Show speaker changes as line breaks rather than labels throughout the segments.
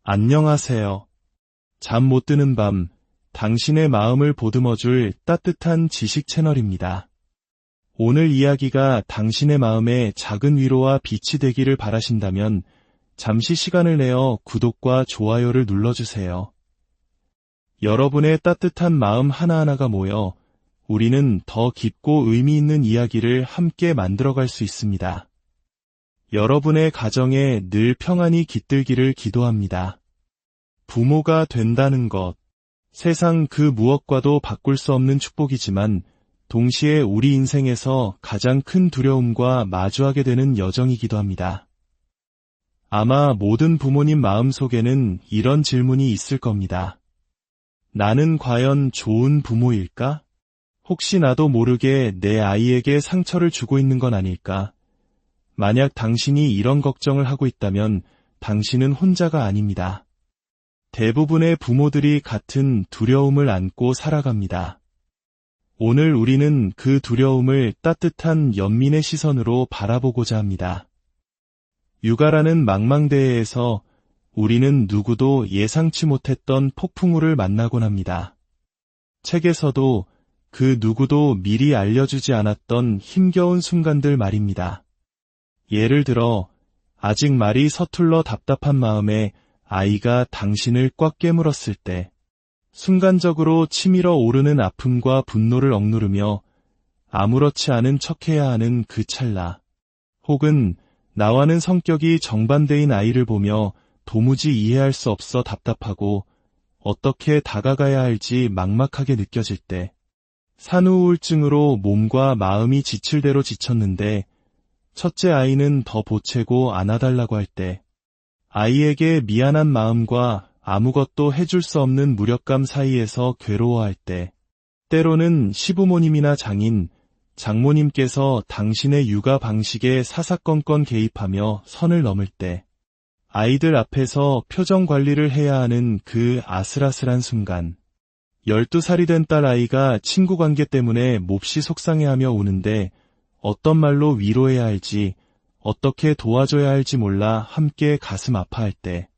안녕하세요. 잠 못 드는 밤, 당신의 마음을 보듬어줄 따뜻한 지식 채널입니다. 오늘 이야기가 당신의 마음에 작은 위로와 빛이 되기를 바라신다면 잠시 시간을 내어 구독과 좋아요를 눌러주세요. 여러분의 따뜻한 마음 하나하나가 모여 우리는 더 깊고 의미 있는 이야기를 함께 만들어갈 수 있습니다. 여러분의 가정에 늘 평안이 깃들기를 기도합니다. 부모가 된다는 것, 세상 그 무엇과도 바꿀 수 없는 축복이지만 동시에 우리 인생에서 가장 큰 두려움과 마주하게 되는 여정이기도 합니다. 아마 모든 부모님 마음속에는 이런 질문이 있을 겁니다. 나는 과연 좋은 부모일까? 혹시 나도 모르게 내 아이에게 상처를 주고 있는 건 아닐까? 만약 당신이 이런 걱정을 하고 있다면 당신은 혼자가 아닙니다. 대부분의 부모들이 같은 두려움을 안고 살아갑니다. 오늘 우리는 그 두려움을 따뜻한 연민의 시선으로 바라보고자 합니다. 육아라는 망망대해에서 우리는 누구도 예상치 못했던 폭풍우를 만나곤 합니다. 책에서도 그 누구도 미리 알려주지 않았던 힘겨운 순간들 말입니다. 예를 들어 아직 말이 서툴러 답답한 마음에 아이가 당신을 꽉 깨물었을 때, 순간적으로 치밀어 오르는 아픔과 분노를 억누르며 아무렇지 않은 척해야 하는 그 찰나, 혹은 나와는 성격이 정반대인 아이를 보며 도무지 이해할 수 없어 답답하고 어떻게 다가가야 할지 막막하게 느껴질 때, 산후우울증으로 몸과 마음이 지칠 대로 지쳤는데 첫째 아이는 더 보채고 안아달라고 할 때, 아이에게 미안한 마음과 아무것도 해줄 수 없는 무력감 사이에서 괴로워할 때, 때로는 시부모님이나 장인, 장모님께서 당신의 육아 방식에 사사건건 개입하며 선을 넘을 때, 아이들 앞에서 표정 관리를 해야 하는 그 아슬아슬한 순간, 12살이 된 딸 아이가 친구 관계 때문에 몹시 속상해하며 우는데 어떤 말로 위로해야 할지, 어떻게 도와줘야 할지 몰라 함께 가슴 아파할 때,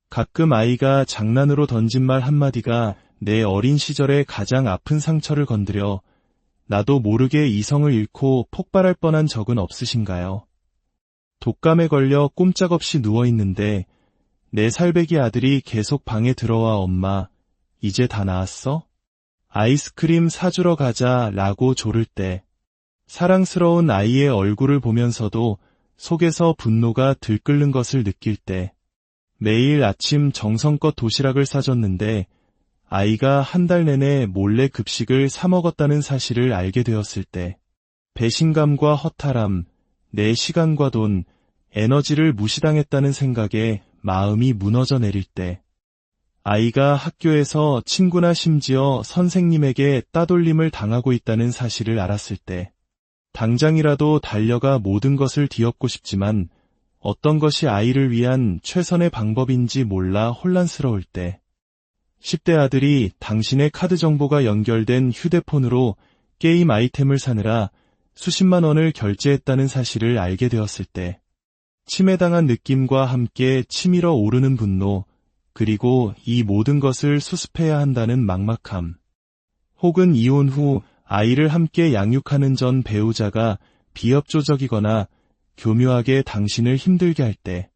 가끔 아이가 장난으로 던진 말 한마디가 내 어린 시절의 가장 아픈 상처를 건드려 나도 모르게 이성을 잃고 폭발할 뻔한 적은 없으신가요? 독감에 걸려 꼼짝없이 누워있는데 내 살배기 아들이 계속 방에 들어와 엄마, 이제 다 나았어? 아이스크림 사주러 가자 라고 조를 때, 사랑스러운 아이의 얼굴을 보면서도 속에서 분노가 들끓는 것을 느낄 때, 매일 아침 정성껏 도시락을 싸줬는데 아이가 한 달 내내 몰래 급식을 사 먹었다는 사실을 알게 되었을 때, 배신감과 허탈함, 내 시간과 돈, 에너지를 무시당했다는 생각에 마음이 무너져 내릴 때, 아이가 학교에서 친구나 심지어 선생님에게 따돌림을 당하고 있다는 사실을 알았을 때, 당장이라도 달려가 모든 것을 뒤엎고 싶지만 어떤 것이 아이를 위한 최선의 방법인지 몰라 혼란스러울 때, 10대 아들이 당신의 카드 정보가 연결된 휴대폰으로 게임 아이템을 사느라 수십만 원을 결제했다는 사실을 알게 되었을 때, 침해당한 느낌과 함께 치밀어 오르는 분노, 그리고 이 모든 것을 수습해야 한다는 막막함, 혹은 이혼 후 아이를 함께 양육하는 전 배우자가 비협조적이거나 교묘하게 당신을 힘들게 할 때,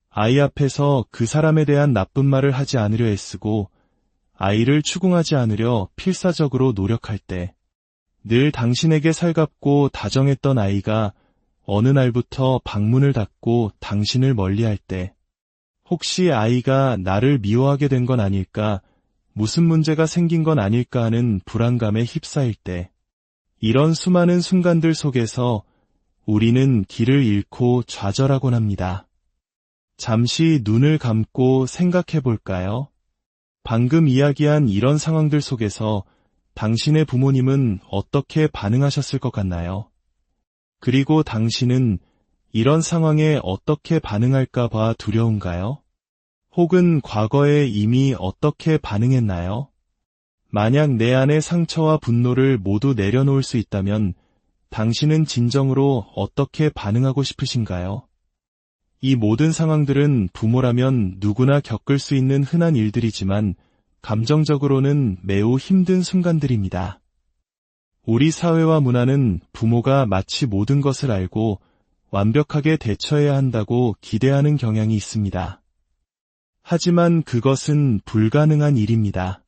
아이 앞에서 그 사람에 대한 나쁜 말을 하지 않으려 애쓰고 아이를 추궁하지 않으려 필사적으로 노력할 때, 늘 당신에게 살갑고 다정했던 아이가 어느 날부터 방문을 닫고 당신을 멀리할 때, 혹시 아이가 나를 미워하게 된 건 아닐까, 무슨 문제가 생긴 건 아닐까 하는 불안감에 휩싸일 때, 이런 수많은 순간들 속에서 우리는 길을 잃고 좌절하곤 합니다. 잠시 눈을 감고 생각해 볼까요? 방금 이야기한 이런 상황들 속에서 당신의 부모님은 어떻게 반응하셨을 것 같나요? 그리고 당신은 이런 상황에 어떻게 반응할까 봐 두려운가요? 혹은 과거에 이미 어떻게 반응했나요? 만약 내 안의 상처와 분노를 모두 내려놓을 수 있다면 당신은 진정으로 어떻게 반응하고 싶으신가요? 이 모든 상황들은 부모라면 누구나 겪을 수 있는 흔한 일들이지만 감정적으로는 매우 힘든 순간들입니다. 우리 사회와 문화는 부모가 마치 모든 것을 알고 완벽하게 대처해야 한다고 기대하는 경향이 있습니다. 하지만 그것은 불가능한 일입니다.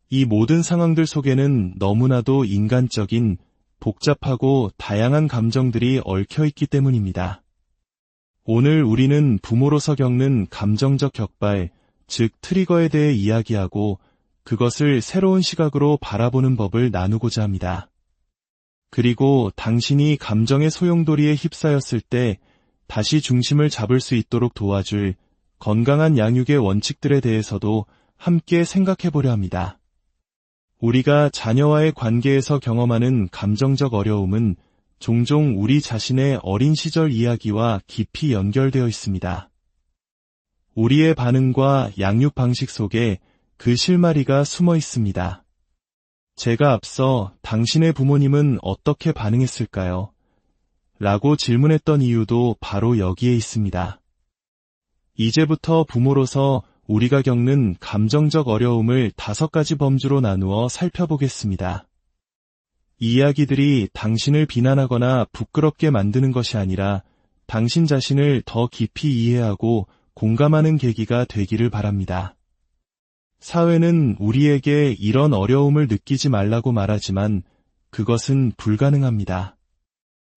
이 모든 상황들 속에는 너무나도 인간적인, 복잡하고 다양한 감정들이 얽혀 있기 때문입니다. 오늘 우리는 부모로서 겪는 감정적 격발, 즉 트리거에 대해 이야기하고 그것을 새로운 시각으로 바라보는 법을 나누고자 합니다. 그리고 당신이 감정의 소용돌이에 휩싸였을 때 다시 중심을 잡을 수 있도록 도와줄 건강한 양육의 원칙들에 대해서도 함께 생각해 보려 합니다. 우리가 자녀와의 관계에서 경험하는 감정적 어려움은 종종 우리 자신의 어린 시절 이야기와 깊이 연결되어 있습니다. 우리의 반응과 양육 방식 속에 그 실마리가 숨어 있습니다. 제가 앞서 당신의 부모님은 어떻게 반응했을까요? 라고 질문했던 이유도 바로 여기에 있습니다. 이제부터 부모로서 우리가 겪는 감정적 어려움을 5가지 범주로 나누어 살펴보겠습니다. 이 이야기들이 당신을 비난하거나 부끄럽게 만드는 것이 아니라 당신 자신을 더 깊이 이해하고 공감하는 계기가 되기를 바랍니다. 사회는 우리에게 이런 어려움을 느끼지 말라고 말하지만 그것은 불가능합니다.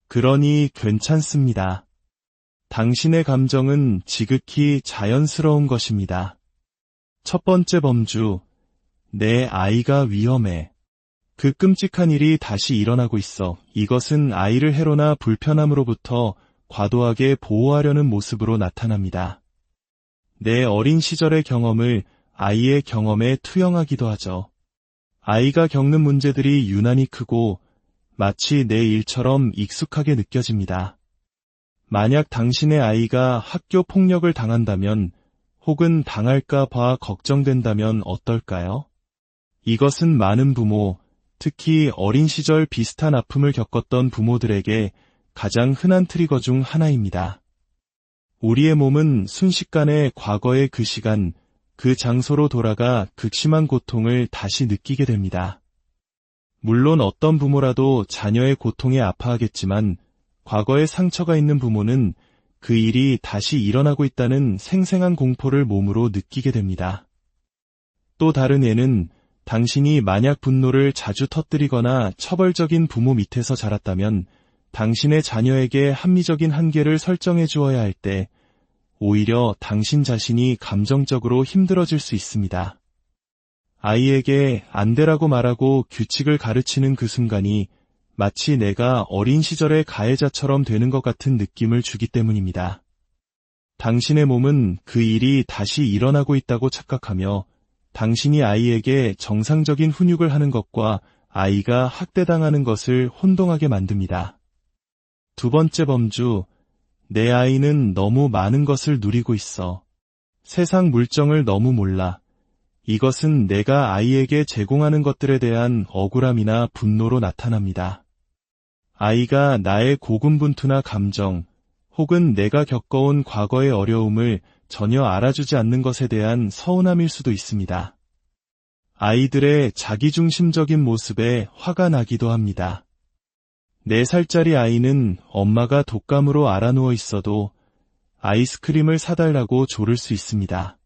그러니 괜찮습니다. 당신의 감정은 지극히 자연스러운 것입니다. 첫 번째 범주, 내 아이가 위험해. 그 끔찍한 일이 다시 일어나고 있어. 이것은 아이를 해로나 불편함으로부터 과도하게 보호하려는 모습으로 나타납니다. 내 어린 시절의 경험을 아이의 경험에 투영하기도 하죠. 아이가 겪는 문제들이 유난히 크고 마치 내 일처럼 익숙하게 느껴집니다. 만약 당신의 아이가 학교 폭력을 당한다면 혹은 당할까 봐 걱정된다면 어떨까요? 이것은 많은 부모, 특히 어린 시절 비슷한 아픔을 겪었던 부모들에게 가장 흔한 트리거 중 하나입니다. 우리의 몸은 순식간에 과거의 그 시간, 그 장소로 돌아가 극심한 고통을 다시 느끼게 됩니다. 물론 어떤 부모라도 자녀의 고통에 아파하겠지만 과거에 상처가 있는 부모는 그 일이 다시 일어나고 있다는 생생한 공포를 몸으로 느끼게 됩니다. 또 다른 예는 당신이 만약 분노를 자주 터뜨리거나 처벌적인 부모 밑에서 자랐다면 당신의 자녀에게 합리적인 한계를 설정해 주어야 할 때 오히려 당신 자신이 감정적으로 힘들어질 수 있습니다. 아이에게 안 되라고 말하고 규칙을 가르치는 그 순간이 마치 내가 어린 시절의 가해자처럼 되는 것 같은 느낌을 주기 때문입니다. 당신의 몸은 그 일이 다시 일어나고 있다고 착각하며 당신이 아이에게 정상적인 훈육을 하는 것과 아이가 학대당하는 것을 혼동하게 만듭니다. 두 번째 범주, 내 아이는 너무 많은 것을 누리고 있어. 세상 물정을 너무 몰라. 이것은 내가 아이에게 제공하는 것들에 대한 억울함이나 분노로 나타납니다. 아이가 나의 고군분투나 감정, 혹은 내가 겪어온 과거의 어려움을 전혀 알아주지 않는 것에 대한 서운함일 수도 있습니다. 아이들의 자기중심적인 모습에 화가 나기도 합니다. 4살짜리 아이는 엄마가 독감으로 알아누워 있어도 아이스크림을 사달라고 조를 수 있습니다.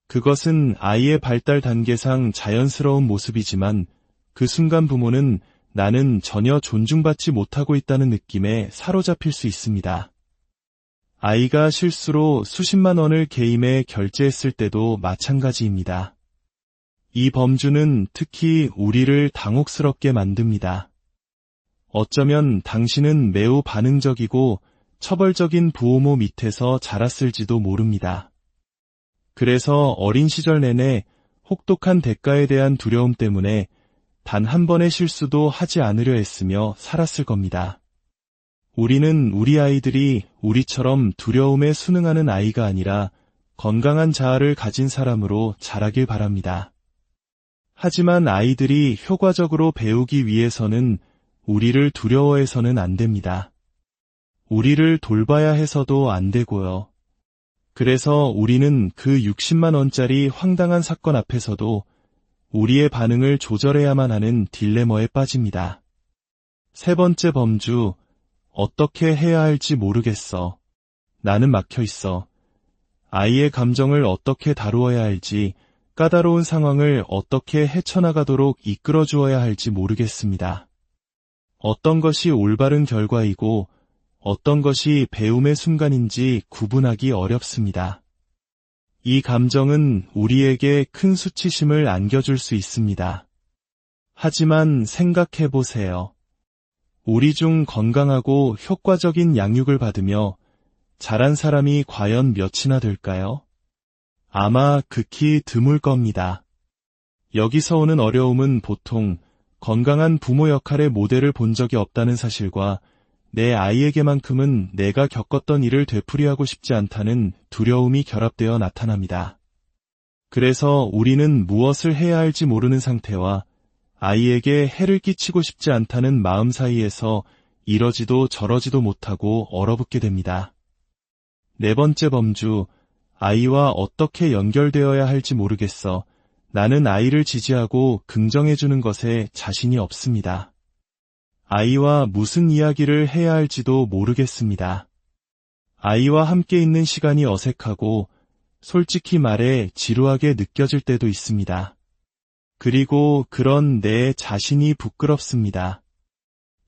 그것은 아이의 발달 단계상 자연스러운 모습이지만 그 순간 부모는 나는 전혀 존중받지 못하고 있다는 느낌에 사로잡힐 수 있습니다. 아이가 실수로 수십만 원을 개임에 결제했을 때도 마찬가지입니다. 이 범주는 특히 우리를 당혹스럽게 만듭니다. 어쩌면 당신은 매우 반응적이고 처벌적인 부모 밑에서 자랐을지도 모릅니다. 그래서 어린 시절 내내 혹독한 대가에 대한 두려움 때문에 단 한 번의 실수도 하지 않으려 했으며 살았을 겁니다. 우리는 우리 아이들이 우리처럼 두려움에 순응하는 아이가 아니라 건강한 자아를 가진 사람으로 자라길 바랍니다. 하지만 아이들이 효과적으로 배우기 위해서는 우리를 두려워해서는 안 됩니다. 우리를 돌봐야 해서도 안 되고요. 그래서 우리는 그 60만 원짜리 황당한 사건 앞에서도 우리의 반응을 조절해야만 하는 딜레마에 빠집니다. 세 번째 범주, 어떻게 해야 할지 모르겠어. 나는 막혀 있어. 아이의 감정을 어떻게 다루어야 할지, 까다로운 상황을 어떻게 헤쳐나가도록 이끌어 주어야 할지 모르겠습니다. 어떤 것이 올바른 결과이고 어떤 것이 배움의 순간인지 구분하기 어렵습니다. 이 감정은 우리에게 큰 수치심을 안겨줄 수 있습니다. 하지만 생각해 보세요. 우리 중 건강하고 효과적인 양육을 받으며 자란 사람이 과연 몇이나 될까요? 아마 극히 드물 겁니다. 여기서 오는 어려움은 보통 건강한 부모 역할의 모델을 본 적이 없다는 사실과 내 아이에게만큼은 내가 겪었던 일을 되풀이하고 싶지 않다는 두려움이 결합되어 나타납니다. 그래서 우리는 무엇을 해야 할지 모르는 상태와 아이에게 해를 끼치고 싶지 않다는 마음 사이에서 이러지도 저러지도 못하고 얼어붙게 됩니다. 네 번째 범주, 아이와 어떻게 연결되어야 할지 모르겠어. 나는 아이를 지지하고 긍정해주는 것에 자신이 없습니다. 아이와 무슨 이야기를 해야 할지도 모르겠습니다. 아이와 함께 있는 시간이 어색하고 솔직히 말해 지루하게 느껴질 때도 있습니다. 그리고 그런 내 자신이 부끄럽습니다.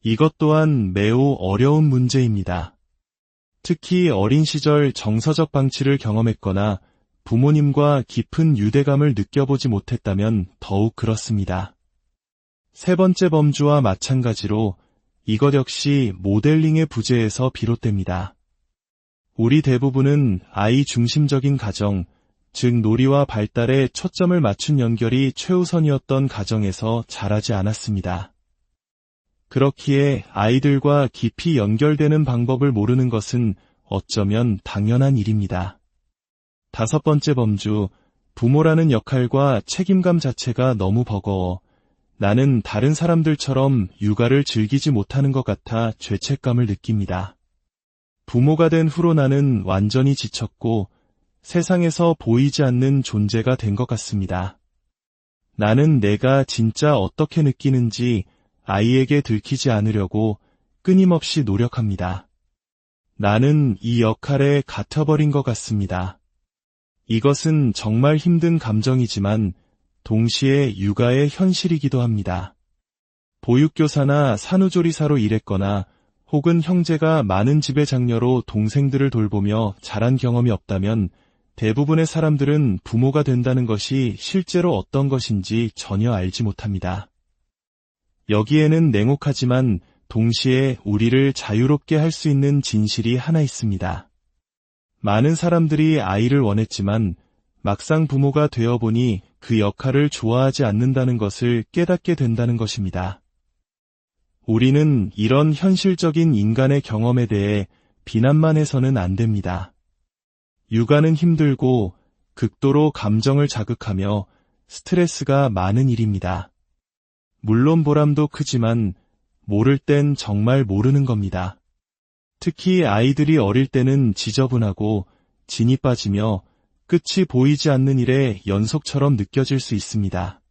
이것 또한 매우 어려운 문제입니다. 특히 어린 시절 정서적 방치를 경험했거나 부모님과 깊은 유대감을 느껴보지 못했다면 더욱 그렇습니다. 세 번째 범주와 마찬가지로 이것 역시 모델링의 부재에서 비롯됩니다. 우리 대부분은 아이 중심적인 가정, 즉 놀이와 발달에 초점을 맞춘 연결이 최우선이었던 가정에서 자라지 않았습니다. 그렇기에 아이들과 깊이 연결되는 방법을 모르는 것은 어쩌면 당연한 일입니다. 다섯 번째 범주, 부모라는 역할과 책임감 자체가 너무 버거워 나는 다른 사람들처럼 육아를 즐기지 못하는 것 같아 죄책감을 느낍니다. 부모가 된 후로 나는 완전히 지쳤고 세상에서 보이지 않는 존재가 된 것 같습니다. 나는 내가 진짜 어떻게 느끼는지 아이에게 들키지 않으려고 끊임없이 노력합니다. 나는 이 역할에 갇혀버린 것 같습니다. 이것은 정말 힘든 감정이지만 동시에 육아의 현실이기도 합니다. 보육교사나 산후조리사로 일했거나 혹은 형제가 많은 집의 장녀로 동생들을 돌보며 자란 경험이 없다면 대부분의 사람들은 부모가 된다는 것이 실제로 어떤 것인지 전혀 알지 못합니다. 여기에는 냉혹하지만 동시에 우리를 자유롭게 할 수 있는 진실이 하나 있습니다. 많은 사람들이 아이를 원했지만 막상 부모가 되어보니 그 역할을 좋아하지 않는다는 것을 깨닫게 된다는 것입니다. 우리는 이런 현실적인 인간의 경험에 대해 비난만 해서는 안 됩니다. 육아는 힘들고 극도로 감정을 자극하며 스트레스가 많은 일입니다. 물론 보람도 크지만 모를 땐 정말 모르는 겁니다. 특히 아이들이 어릴 때는 지저분하고 진이 빠지며 끝이 보이지 않는 일의 연속처럼 느껴질 수 있습니다.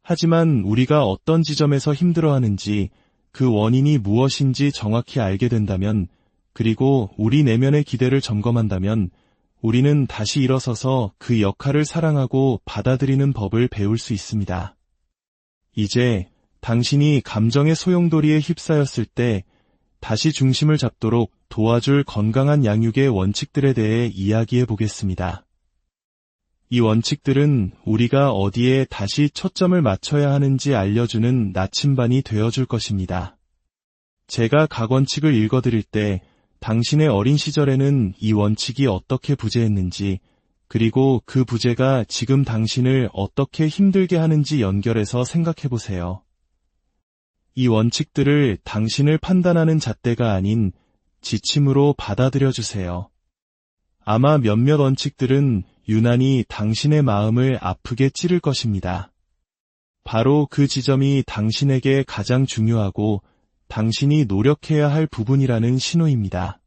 하지만 우리가 어떤 지점에서 힘들어하는지 그 원인이 무엇인지 정확히 알게 된다면 그리고 우리 내면의 기대를 점검한다면 우리는 다시 일어서서 그 역할을 사랑하고 받아들이는 법을 배울 수 있습니다. 이제 당신이 감정의 소용돌이에 휩싸였을 때 다시 중심을 잡도록 도와줄 건강한 양육의 원칙들에 대해 이야기해 보겠습니다. 이 원칙들은 우리가 어디에 다시 초점을 맞춰야 하는지 알려주는 나침반이 되어줄 것입니다. 제가 각 원칙을 읽어드릴 때 당신의 어린 시절에는 이 원칙이 어떻게 부재했는지 그리고 그 부재가 지금 당신을 어떻게 힘들게 하는지 연결해서 생각해 보세요. 이 원칙들을 당신을 판단하는 잣대가 아닌 지침으로 받아들여 주세요. 아마 몇몇 원칙들은 유난히 당신의 마음을 아프게 찌를 것입니다. 바로 그 지점이 당신에게 가장 중요하고 당신이 노력해야 할 부분이라는 신호입니다.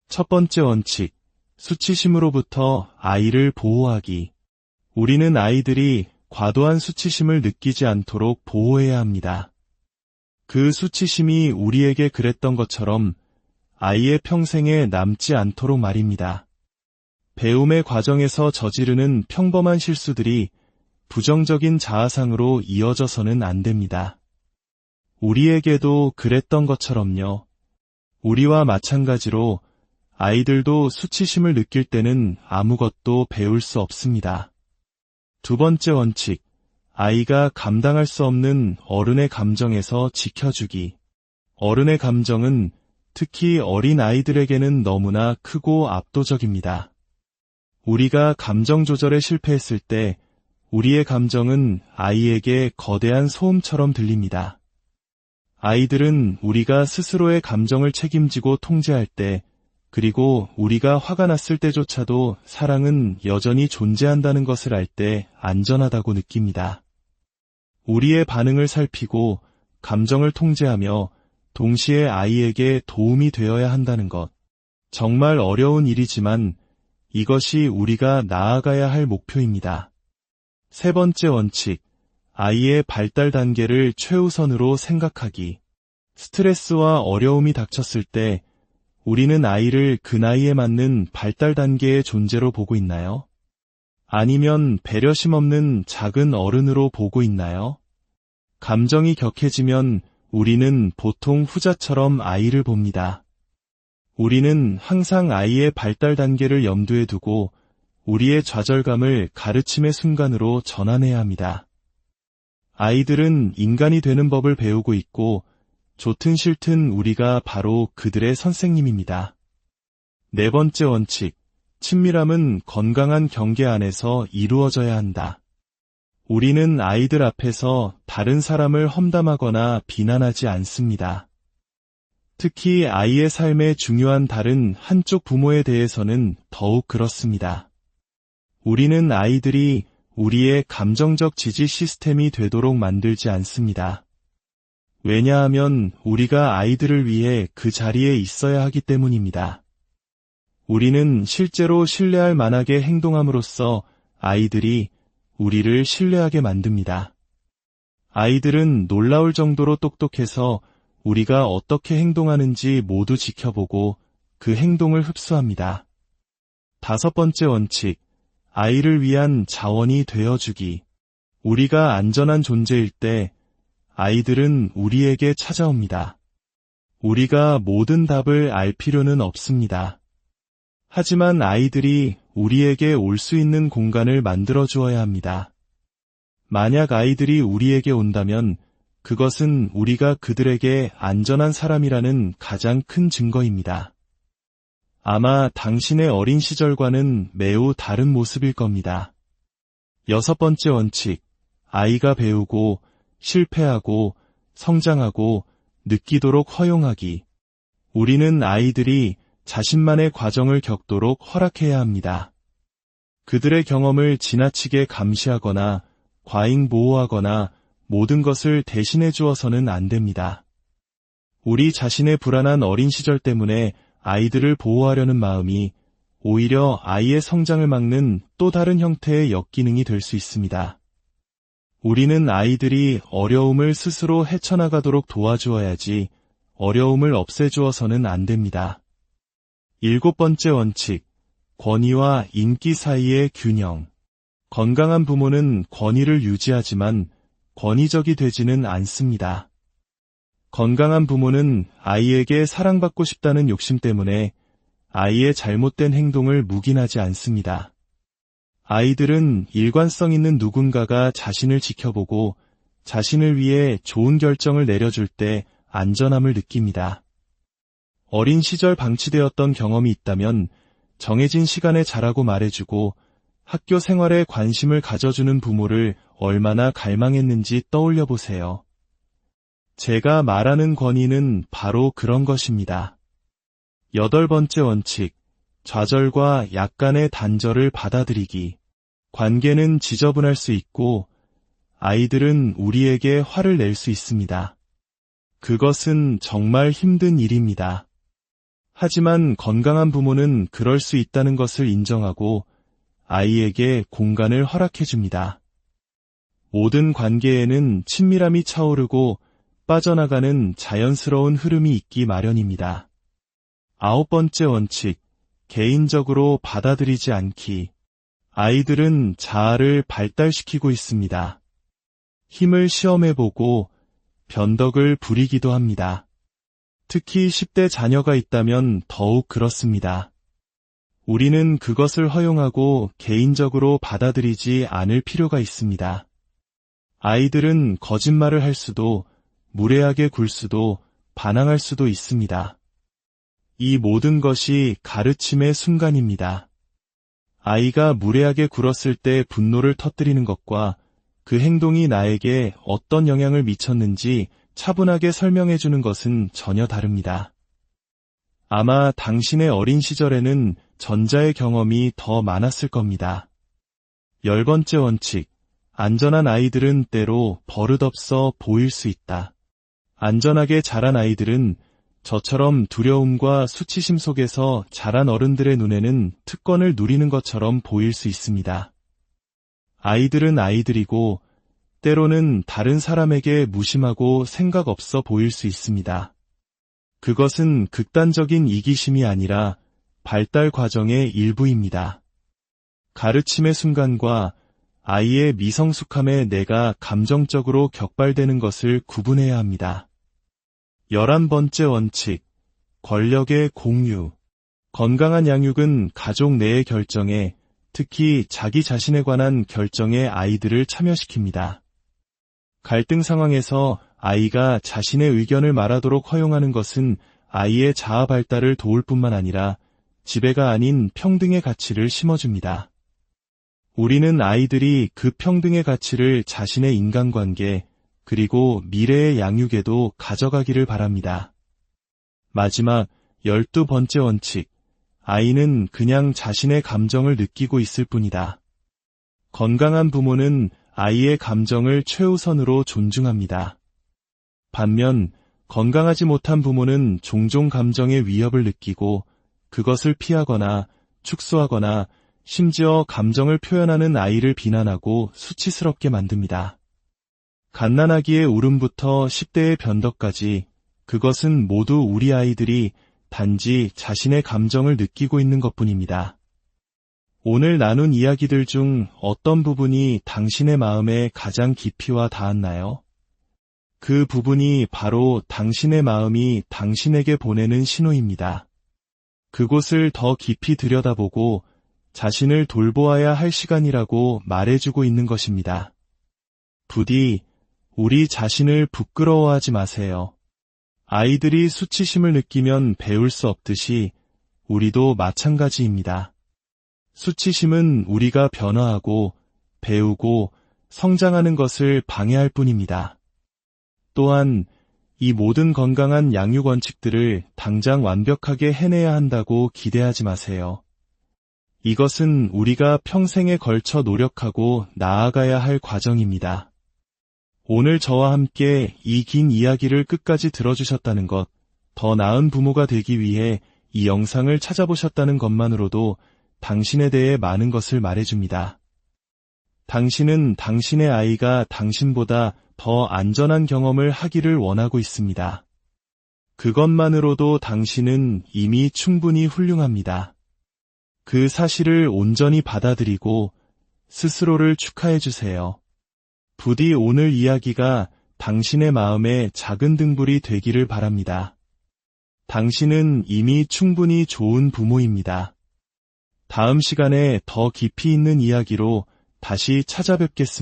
첫 번째 원칙, 수치심으로부터 아이를 보호하기. 우리는 아이들이 과도한 수치심을 느끼지 않도록 보호해야 합니다. 그 수치심이 우리에게 그랬던 것처럼 아이의 평생에 남지 않도록 말입니다. 배움의 과정에서 저지르는 평범한 실수들이 부정적인 자아상으로 이어져서는 안 됩니다. 우리에게도 그랬던 것처럼요. 우리와 마찬가지로 아이들도 수치심을 느낄 때는 아무것도 배울 수 없습니다. 두 번째 원칙, 아이가 감당할 수 없는 어른의 감정에서 지켜주기. 어른의 감정은 특히 어린 아이들에게는 너무나 크고 압도적입니다. 우리가 감정 조절에 실패했을 때 우리의 감정은 아이에게 거대한 소음처럼 들립니다. 아이들은 우리가 스스로의 감정을 책임지고 통제할 때, 그리고 우리가 화가 났을 때조차도 사랑은 여전히 존재한다는 것을 알 때 안전하다고 느낍니다. 우리의 반응을 살피고 감정을 통제하며 동시에 아이에게 도움이 되어야 한다는 것. 정말 어려운 일이지만 이것이 우리가 나아가야 할 목표입니다. 세 번째 원칙, 아이의 발달 단계를 최우선으로 생각하기. 스트레스와 어려움이 닥쳤을 때 우리는 아이를 그 나이에 맞는 발달 단계의 존재로 보고 있나요? 아니면 배려심 없는 작은 어른으로 보고 있나요? 감정이 격해지면 우리는 보통 후자처럼 아이를 봅니다. 우리는 항상 아이의 발달 단계를 염두에 두고 우리의 좌절감을 가르침의 순간으로 전환해야 합니다. 아이들은 인간이 되는 법을 배우고 있고 좋든 싫든 우리가 바로 그들의 선생님입니다. 네 번째 원칙, 친밀함은 건강한 경계 안에서 이루어져야 한다. 우리는 아이들 앞에서 다른 사람을 험담하거나 비난하지 않습니다. 특히 아이의 삶에 중요한 다른 한쪽 부모에 대해서는 더욱 그렇습니다. 우리는 아이들이 우리의 감정적 지지 시스템이 되도록 만들지 않습니다. 왜냐하면 우리가 아이들을 위해 그 자리에 있어야 하기 때문입니다. 우리는 실제로 신뢰할 만하게 행동함으로써 아이들이 우리를 신뢰하게 만듭니다. 아이들은 놀라울 정도로 똑똑해서 우리가 어떻게 행동하는지 모두 지켜보고 그 행동을 흡수합니다. 다섯 번째 원칙, 아이를 위한 자원이 되어주기. 우리가 안전한 존재일 때 아이들은 우리에게 찾아옵니다. 우리가 모든 답을 알 필요는 없습니다. 하지만 아이들이 우리에게 올 수 있는 공간을 만들어 주어야 합니다. 만약 아이들이 우리에게 온다면 그것은 우리가 그들에게 안전한 사람이라는 가장 큰 증거입니다. 아마 당신의 어린 시절과는 매우 다른 모습일 겁니다. 여섯 번째 원칙, 아이가 배우고 실패하고 성장하고 느끼도록 허용하기. 우리는 아이들이 자신만의 과정을 겪도록 허락해야 합니다. 그들의 경험을 지나치게 감시하거나 과잉 보호하거나 모든 것을 대신해 주어서는 안 됩니다. 우리 자신의 불안한 어린 시절 때문에 아이들을 보호하려는 마음이 오히려 아이의 성장을 막는 또 다른 형태의 역기능이 될 수 있습니다. 우리는 아이들이 어려움을 스스로 헤쳐나가도록 도와주어야지 어려움을 없애주어서는 안 됩니다. 일곱 번째 원칙, 권위와 인기 사이의 균형. 건강한 부모는 권위를 유지하지만 권위적이 되지는 않습니다. 건강한 부모는 아이에게 사랑받고 싶다는 욕심 때문에 아이의 잘못된 행동을 묵인하지 않습니다. 아이들은 일관성 있는 누군가가 자신을 지켜보고 자신을 위해 좋은 결정을 내려줄 때 안전함을 느낍니다. 어린 시절 방치되었던 경험이 있다면 정해진 시간에 자라고 말해주고 학교 생활에 관심을 가져주는 부모를 얼마나 갈망했는지 떠올려 보세요. 제가 말하는 권위는 바로 그런 것입니다. 여덟 번째 원칙, 좌절과 약간의 단절을 받아들이기. 관계는 지저분할 수 있고 아이들은 우리에게 화를 낼 수 있습니다. 그것은 정말 힘든 일입니다. 하지만 건강한 부모는 그럴 수 있다는 것을 인정하고 아이에게 공간을 허락해 줍니다. 모든 관계에는 친밀함이 차오르고 빠져나가는 자연스러운 흐름이 있기 마련입니다. 9번째 원칙, 개인적으로 받아들이지 않기. 아이들은 자아를 발달시키고 있습니다. 힘을 시험해보고 변덕을 부리기도 합니다. 특히 10대 자녀가 있다면 더욱 그렇습니다. 우리는 그것을 허용하고 개인적으로 받아들이지 않을 필요가 있습니다. 아이들은 거짓말을 할 수도, 무례하게 굴 수도, 반항할 수도 있습니다. 이 모든 것이 가르침의 순간입니다. 아이가 무례하게 굴었을 때 분노를 터뜨리는 것과 그 행동이 나에게 어떤 영향을 미쳤는지 차분하게 설명해 주는 것은 전혀 다릅니다. 아마 당신의 어린 시절에는 전자의 경험이 더 많았을 겁니다. 10번째 원칙, 안전한 아이들은 때로 버릇없어 보일 수 있다. 안전하게 자란 아이들은 저처럼 두려움과 수치심 속에서 자란 어른들의 눈에는 특권을 누리는 것처럼 보일 수 있습니다. 아이들은 아이들이고 때로는 다른 사람에게 무심하고 생각 없어 보일 수 있습니다. 그것은 극단적인 이기심이 아니라 발달 과정의 일부입니다. 가르침의 순간과 아이의 미성숙함에 내가 감정적으로 격발되는 것을 구분해야 합니다. 11번째 원칙, 권력의 공유. 건강한 양육은 가족 내의 결정에, 특히 자기 자신에 관한 결정에 아이들을 참여시킵니다. 갈등 상황에서 아이가 자신의 의견을 말하도록 허용하는 것은 아이의 자아 발달을 도울 뿐만 아니라 지배가 아닌 평등의 가치를 심어줍니다. 우리는 아이들이 그 평등의 가치를 자신의 인간관계, 그리고 미래의 양육에도 가져가기를 바랍니다. 마지막 12번째 원칙, 아이는 그냥 자신의 감정을 느끼고 있을 뿐이다. 건강한 부모는 아이의 감정을 최우선으로 존중합니다. 반면 건강하지 못한 부모는 종종 감정의 위협을 느끼고 그것을 피하거나 축소하거나 심지어 감정을 표현하는 아이를 비난하고 수치스럽게 만듭니다. 갓난아기의 울음부터 10대의 변덕까지 그것은 모두 우리 아이들이 단지 자신의 감정을 느끼고 있는 것뿐입니다. 오늘 나눈 이야기들 중 어떤 부분이 당신의 마음에 가장 깊이 와 닿았나요? 그 부분이 바로 당신의 마음이 당신에게 보내는 신호입니다. 그곳을 더 깊이 들여다보고 자신을 돌보아야 할 시간이라고 말해주고 있는 것입니다. 부디 우리 자신을 부끄러워하지 마세요. 아이들이 수치심을 느끼면 배울 수 없듯이 우리도 마찬가지입니다. 수치심은 우리가 변화하고 배우고 성장하는 것을 방해할 뿐입니다. 또한 이 모든 건강한 양육 원칙들을 당장 완벽하게 해내야 한다고 기대하지 마세요. 이것은 우리가 평생에 걸쳐 노력하고 나아가야 할 과정입니다. 오늘 저와 함께 이 긴 이야기를 끝까지 들어주셨다는 것, 더 나은 부모가 되기 위해 이 영상을 찾아보셨다는 것만으로도 당신에 대해 많은 것을 말해줍니다. 당신은 당신의 아이가 당신보다 더 안전한 경험을 하기를 원하고 있습니다. 그것만으로도 당신은 이미 충분히 훌륭합니다. 그 사실을 온전히 받아들이고 스스로를 축하해 주세요. 부디 오늘 이야기가 당신의 마음에 작은 등불이 되기를 바랍니다. 당신은 이미 충분히 좋은 부모입니다. 다음 시간에 더 깊이 있는 이야기로 다시 찾아뵙겠습니다.